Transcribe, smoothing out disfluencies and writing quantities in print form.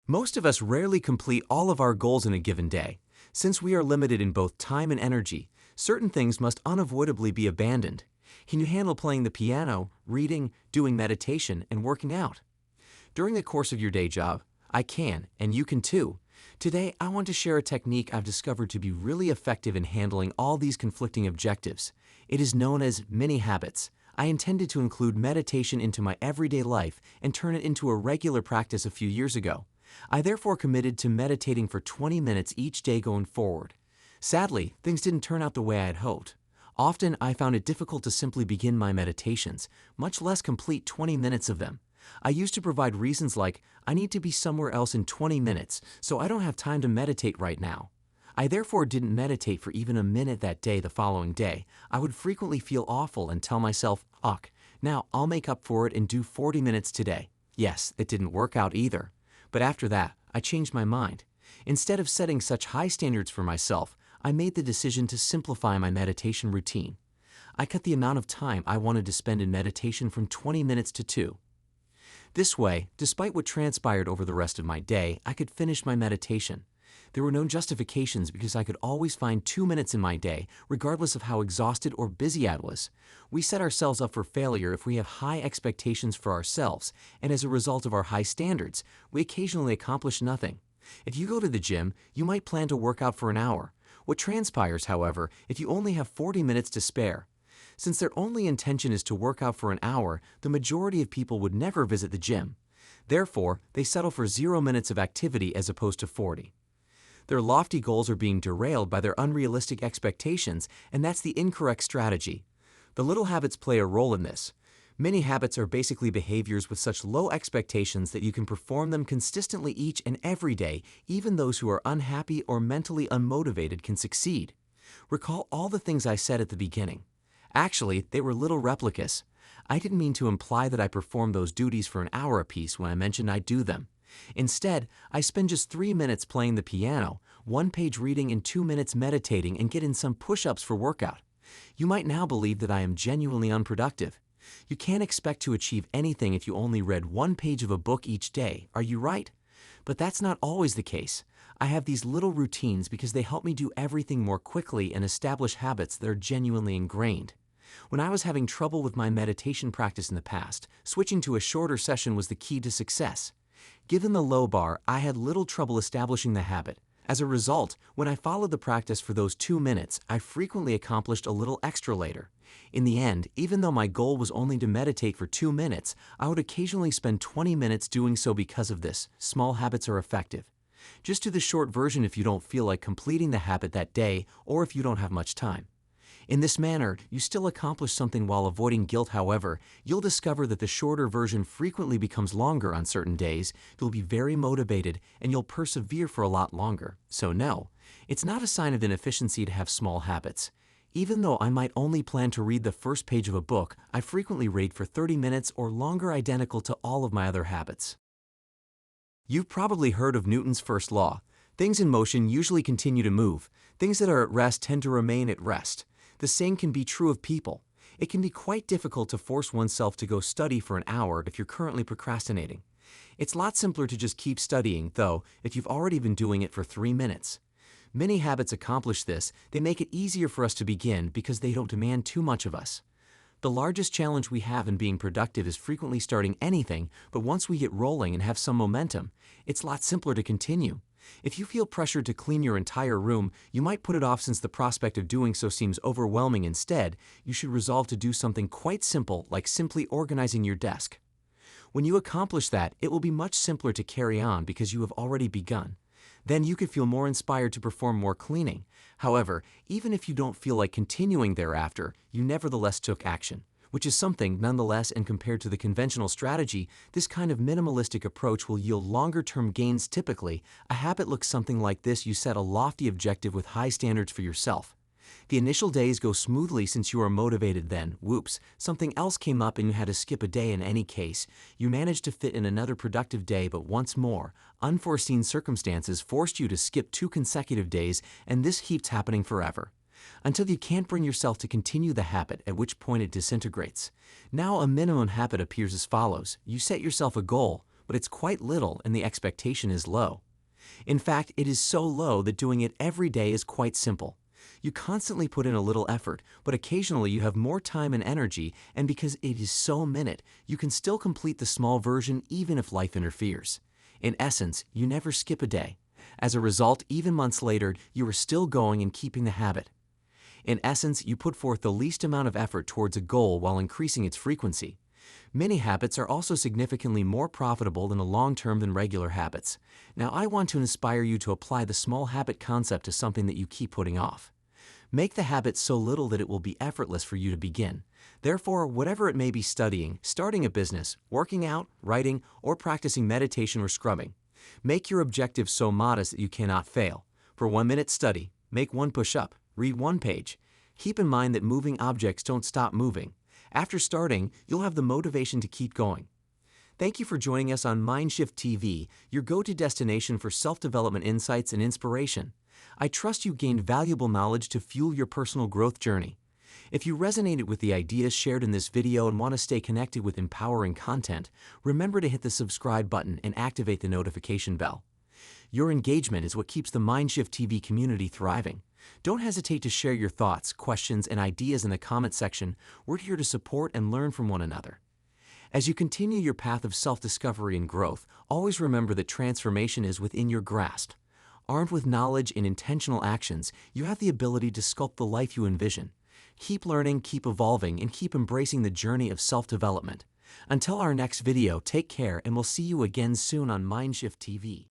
Most of us rarely complete all of our goals in a given day. Since we are limited in both time and energy, certain things must unavoidably be abandoned. Can you handle playing the piano, reading, doing meditation, and working out? During the course of your day job, I can, and you can too. Today, I want to share a technique I've discovered to be really effective in handling all these conflicting objectives. It is known as mini habits. I intended to include meditation into my everyday life and turn it into a regular practice a few years ago. I therefore committed to meditating for 20 minutes each day going forward. Sadly, things didn't turn out the way I had hoped. Often, I found it difficult to simply begin my meditations, much less complete 20 minutes of them. I used to provide reasons like, I need to be somewhere else in 20 minutes, so I don't have time to meditate right now. I therefore didn't meditate for even a minute that day the following day. I would frequently feel awful and tell myself, ugh, now I'll make up for it and do 40 minutes today. Yes, it didn't work out either. But after that, I changed my mind. Instead of setting such high standards for myself, I made the decision to simplify my meditation routine. I cut the amount of time I wanted to spend in meditation from 20 minutes to 2. This way, despite what transpired over the rest of my day, I could finish my meditation. There were no justifications because I could always find 2 minutes in my day, regardless of how exhausted or busy I was. We set ourselves up for failure if we have high expectations for ourselves, and as a result of our high standards, we occasionally accomplish nothing. If you go to the gym, you might plan to work out for an hour. What transpires, however, if you only have 40 minutes to spare? Since their only intention is to work out for an hour, the majority of people would never visit the gym. Therefore, they settle for 0 minutes of activity as opposed to 40. Their lofty goals are being derailed by their unrealistic expectations, and that's the incorrect strategy. The little habits play a role in this. Many habits are basically behaviors with such low expectations that you can perform them consistently each and every day. Even those who are unhappy or mentally unmotivated can succeed. Recall all the things I said at the beginning. Actually, they were little replicas. I didn't mean to imply that I performed those duties for an hour apiece when I mentioned I'd do them. Instead, I spend just 3 minutes playing the piano, 1 page reading and 2 minutes meditating and get in some push-ups for workout. You might now believe that I am genuinely unproductive. You can't expect to achieve anything if you only read 1 page of a book each day, are you right? But that's not always the case. I have these little routines because they help me do everything more quickly and establish habits that are genuinely ingrained. When I was having trouble with my meditation practice in the past, switching to a shorter session was the key to success. Given the low bar, I had little trouble establishing the habit. As a result, when I followed the practice for those 2 minutes, I frequently accomplished a little extra later. In the end, even though my goal was only to meditate for 2 minutes, I would occasionally spend 20 minutes doing so because of this. Small habits are effective. Just do the short version if you don't feel like completing the habit that day or if you don't have much time. In this manner, you still accomplish something while avoiding guilt. However, you'll discover that the shorter version frequently becomes longer on certain days. You'll be very motivated and you'll persevere for a lot longer. So no, it's not a sign of inefficiency to have small habits. Even though I might only plan to read the first page of a book, I frequently read for 30 minutes or longer, identical to all of my other habits. You've probably heard of Newton's first law. Things in motion usually continue to move. Things that are at rest tend to remain at rest. The same can be true of people. It can be quite difficult to force oneself to go study for an hour if you're currently procrastinating. It's a lot simpler to just keep studying, though, if you've already been doing it for 3 minutes. Many habits accomplish this. They make it easier for us to begin because they don't demand too much of us. The largest challenge we have in being productive is frequently starting anything, but once we get rolling and have some momentum, it's a lot simpler to continue. If you feel pressured to clean your entire room, you might put it off since the prospect of doing so seems overwhelming. Instead, you should resolve to do something quite simple, like simply organizing your desk. When you accomplish that, it will be much simpler to carry on because you have already begun. Then you could feel more inspired to perform more cleaning. However, even if you don't feel like continuing thereafter, you nevertheless took action, which is something nonetheless, and compared to the conventional strategy, this kind of minimalistic approach will yield longer-term gains. Typically, a habit looks something like this. You set a lofty objective with high standards for yourself. The initial days go smoothly since you are motivated. Then, whoops, something else came up and you had to skip a day. In any case, you managed to fit in another productive day, but once more, unforeseen circumstances forced you to skip 2 consecutive days, and this keeps happening forever, until you can't bring yourself to continue the habit, at which point it disintegrates. Now a minimum habit appears as follows. You set yourself a goal, but it's quite little and the expectation is low. In fact, it is so low that doing it every day is quite simple. You constantly put in a little effort, but occasionally you have more time and energy, and because it is so minute, you can still complete the small version even if life interferes. In essence, you never skip a day. As a result, even months later, you are still going and keeping the habit. In essence, you put forth the least amount of effort towards a goal while increasing its frequency. Many habits are also significantly more profitable in the long term than regular habits. Now, I want to inspire you to apply the small habit concept to something that you keep putting off. Make the habit so little that it will be effortless for you to begin. Therefore, whatever it may be studying, starting a business, working out, writing, or practicing meditation or scrubbing, make your objective so modest that you cannot fail. For 1 minute study, make 1 push-up, read 1 page. Keep in mind that moving objects don't stop moving. After starting, you'll have the motivation to keep going. Thank you for joining us on Mindshift TV, your go-to destination for self-development insights and inspiration. I trust you gained valuable knowledge to fuel your personal growth journey. If you resonated with the ideas shared in this video and want to stay connected with empowering content, remember to hit the subscribe button and activate the notification bell. Your engagement is what keeps the Mindshift TV community thriving. Don't hesitate to share your thoughts, questions, and ideas in the comment section. We're here to support and learn from one another. As you continue your path of self-discovery and growth, always remember that transformation is within your grasp. Armed with knowledge and intentional actions, you have the ability to sculpt the life you envision. Keep learning, keep evolving, and keep embracing the journey of self-development. Until our next video, take care, and we'll see you again soon on Mindshift TV.